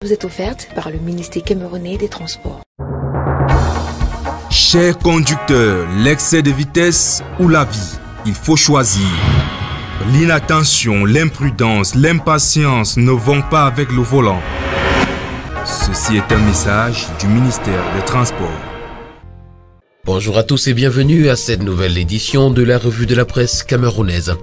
vous est offerte par le ministère camerounais des Transports. Chers conducteurs, l'excès de vitesse ou la vie, il faut choisir. L'inattention, l'imprudence, l'impatience ne vont pas avec le volant. Ceci est un message du ministère des Transports. Bonjour à tous et bienvenue à cette nouvelle édition de la revue de la presse camerounaise.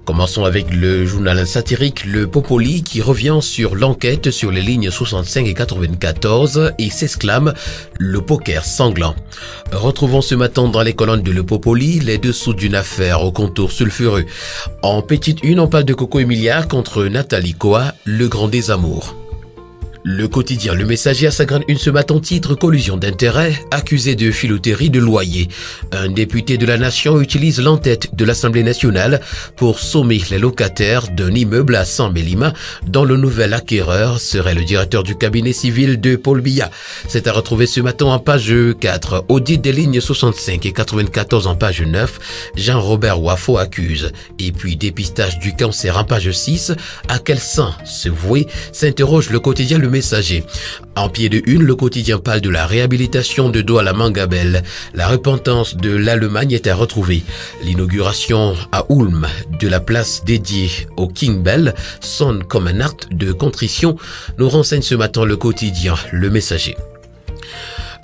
Commençons avec le journal satirique Le Popoli qui revient sur l'enquête sur les lignes 65 et 94 et s'exclame « Le poker sanglant ». Retrouvons ce matin dans les colonnes de Le Popoli les dessous d'une affaire au contour sulfureux. En petite une, on parle de Coco Emilia contre Nathalie Koa, le grand désamour. Le quotidien Le Messager à sa grande une ce matin titre collusion d'intérêts, accusé de filouterie de loyer. Un député de la nation utilise l'entête de l'Assemblée nationale pour sommer les locataires d'un immeuble à Saint-Mélima dont le nouvel acquéreur serait le directeur du cabinet civil de Paul Biya. C'est à retrouver ce matin en page 4. Audit des lignes 65 et 94 en page 9. Jean-Robert Wafo accuse. Et puis dépistage du cancer en page 6. À quel saint se vouer s'interroge le quotidien Le Messager. En pied de une, le quotidien parle de la réhabilitation de Douala Mangabel. La repentance de l'Allemagne est à retrouver. L'inauguration à Ulm de la place dédiée au King Bell sonne comme un acte de contrition, nous renseigne ce matin le quotidien Le Messager.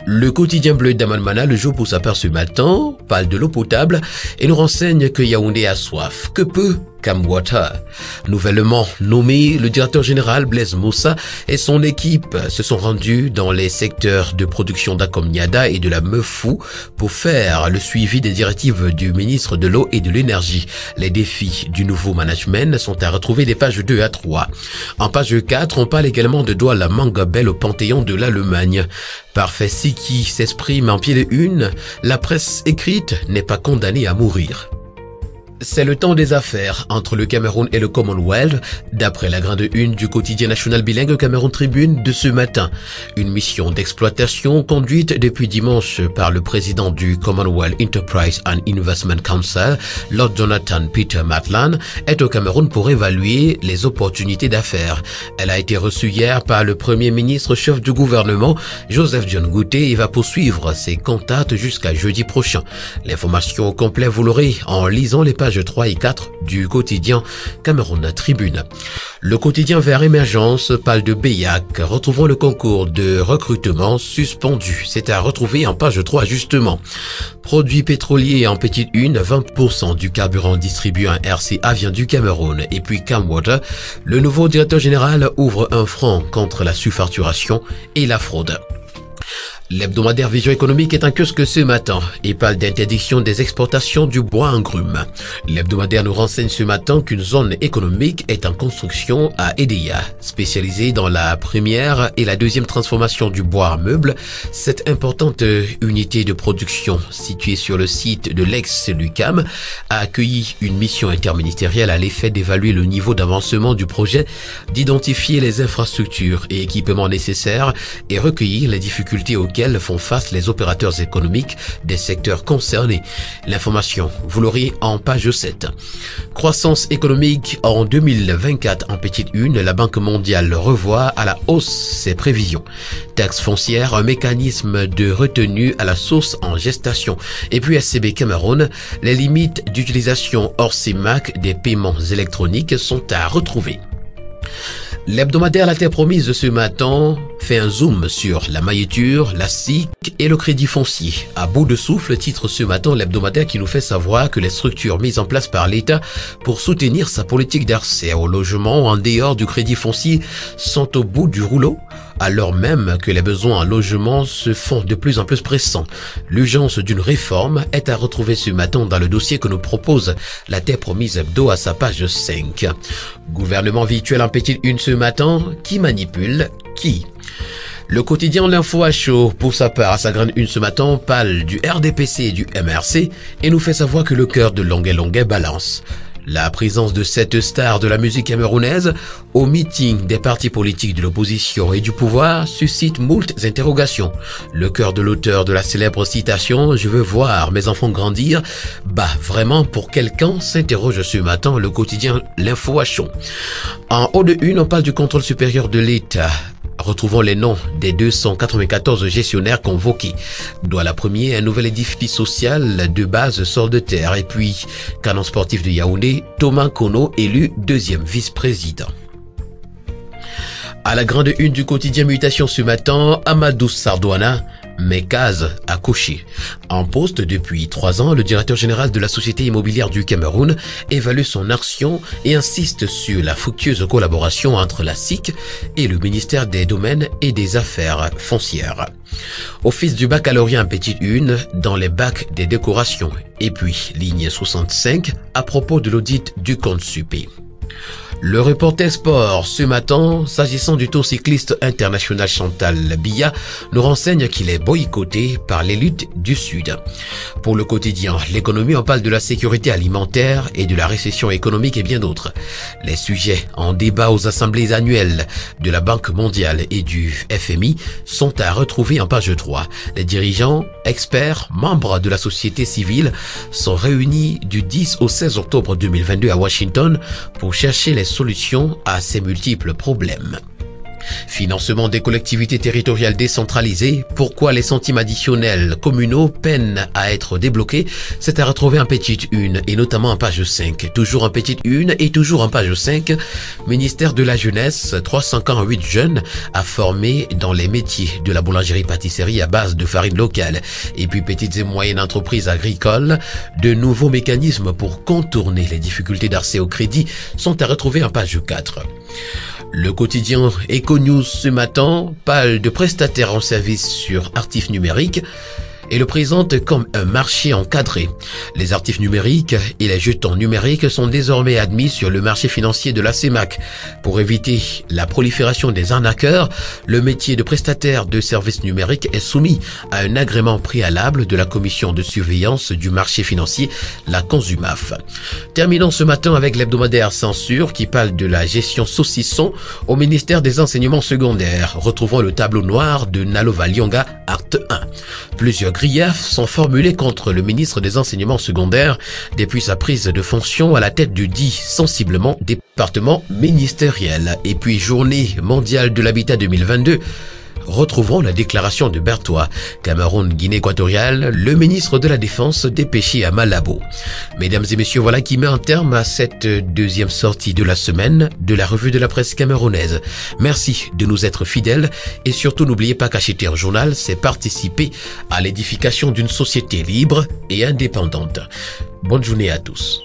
Le quotidien bleu d'Amanmana, le jour pour sa part ce matin, parle de l'eau potable et nous renseigne que Yaoundé a soif. Que peu Camwater. Nouvellement nommé, le directeur général Blaise Moussa et son équipe se sont rendus dans les secteurs de production d'Akomniada et de la Meufou pour faire le suivi des directives du ministre de l'eau et de l'énergie. Les défis du nouveau management sont à retrouver des pages 2 à 3. En page 4, on parle également de Douala Mangabel au Panthéon de l'Allemagne. Parfait Siki s'exprime en pied de une, la presse écrite n'est pas condamnée à mourir. C'est le temps des affaires entre le Cameroun et le Commonwealth, d'après la grande une du quotidien national bilingue Cameroun Tribune de ce matin. Une mission d'exploitation conduite depuis dimanche par le président du Commonwealth Enterprise and Investment Council, Lord Jonathan Peter Matlan, est au Cameroun pour évaluer les opportunités d'affaires. Elle a été reçue hier par le premier ministre chef du gouvernement, Joseph John Gouté, et va poursuivre ses contacts jusqu'à jeudi prochain. L'information au complet, vous l'aurez en lisant les pages 3 et 4 du quotidien Cameroun Tribune. Le quotidien Vert Émergence parle de Beyac. Retrouvons le concours de recrutement suspendu. C'est à retrouver en page 3 justement. Produits pétroliers en petite une, 20% du carburant distribué en RCA vient du Cameroun. Et puis Camwater, le nouveau directeur général ouvre un front contre la surfacturation et la fraude. L'hebdomadaire Vision économique est un kiosque ce matin et parle d'interdiction des exportations du bois en grume. L'hebdomadaire nous renseigne ce matin qu'une zone économique est en construction à Edea, spécialisée dans la première et la deuxième transformation du bois en meuble. Cette importante unité de production située sur le site de l'ex-Lucam a accueilli une mission interministérielle à l'effet d'évaluer le niveau d'avancement du projet, d'identifier les infrastructures et équipements nécessaires et recueillir les difficultés auxquelles font face les opérateurs économiques des secteurs concernés. L'information, vous l'aurez en page 7. Croissance économique en 2024 en petite une, la Banque mondiale revoit à la hausse ses prévisions. Taxe foncière, un mécanisme de retenue à la source en gestation. Et puis SCB Cameroun, les limites d'utilisation hors CIMAC des paiements électroniques sont à retrouver. L'hebdomadaire La Terre Promise de ce matin fait un zoom sur la mailliture, la SIC et le crédit foncier. À bout de souffle, titre ce matin l'hebdomadaire qui nous fait savoir que les structures mises en place par l'État pour soutenir sa politique d'accès au logement en dehors du crédit foncier sont au bout du rouleau, alors même que les besoins en logement se font de plus en plus pressants. L'urgence d'une réforme est à retrouver ce matin dans le dossier que nous propose La Terre Promise Hebdo à sa page 5. Gouvernement virtuel en petite une ce matin, qui manipule qui? Le quotidien L'Info à chaud, pour sa part, à sa grande une ce matin, parle du RDPC et du MRC et nous fait savoir que le cœur de Longuet balance. La présence de cette star de la musique camerounaise au meeting des partis politiques de l'opposition et du pouvoir suscite moult interrogations. Le cœur de l'auteur de la célèbre citation « Je veux voir mes enfants grandir » vraiment pour quel camp s'interroge ce matin le quotidien L'Info à chaud. En haut de une, on parle du contrôle supérieur de l'État. Retrouvons les noms des 294 gestionnaires convoqués. Douala Premier, un nouvel édifice social de base sort de terre. Et puis, canon sportif de Yaoundé, Thomas Kono, élu deuxième vice-président. À la grande une du quotidien Mutation ce matin, Amadou Sardouana, mais case à cocher. En poste depuis 3 ans, le directeur général de la Société immobilière du Cameroun évalue son action et insiste sur la fructueuse collaboration entre la SIC et le ministère des Domaines et des Affaires foncières. Office du baccalauréat en petite une dans les bacs des décorations. Et puis, ligne 65 à propos de l'audit du compte Supé. Le reporter sport ce matin, s'agissant du tour cycliste international Chantal Biya, nous renseigne qu'il est boycotté par l'élite du Sud. Pour le quotidien, l'économie, on parle de la sécurité alimentaire et de la récession économique et bien d'autres. Les sujets en débat aux assemblées annuelles de la Banque mondiale et du FMI sont à retrouver en page 3. Les dirigeants, experts, membres de la société civile sont réunis du 10 au 16 octobre 2022 à Washington pour chercher les solutions à ces multiples problèmes. Financement des collectivités territoriales décentralisées. Pourquoi les centimes additionnels communaux peinent à être débloqués? C'est à retrouver en petite une et notamment en page 5. Toujours en petite une et toujours en page 5. Ministère de la Jeunesse, 348 jeunes à former dans les métiers de la boulangerie-pâtisserie à base de farine locale. Et puis petites et moyennes entreprises agricoles. De nouveaux mécanismes pour contourner les difficultés d'accès au crédit sont à retrouver en page 4. Le quotidien Econews ce matin parle de prestataires en service sur artifs numériques et le présente comme un marché encadré. Les artifs numériques et les jetons numériques sont désormais admis sur le marché financier de la CEMAC. Pour éviter la prolifération des arnaqueurs, le métier de prestataire de services numériques est soumis à un agrément préalable de la commission de surveillance du marché financier, la Consumaf. Terminons ce matin avec l'hebdomadaire Censure qui parle de la gestion saucisson au ministère des enseignements secondaires. Retrouvons le tableau noir de Nalova Lyonga, acte 1. Plusieurs griefs sont formulés contre le ministre des enseignements secondaires depuis sa prise de fonction à la tête du dit sensiblement département ministériel. Et puis journée mondiale de l'habitat 2022. Retrouvons la déclaration de Bertois. Cameroun-Guinée équatoriale, le ministre de la Défense dépêché à Malabo. Mesdames et messieurs, voilà qui met un terme à cette deuxième sortie de la semaine de la revue de la presse camerounaise. Merci de nous être fidèles et surtout n'oubliez pas qu'acheter un journal, c'est participer à l'édification d'une société libre et indépendante. Bonne journée à tous.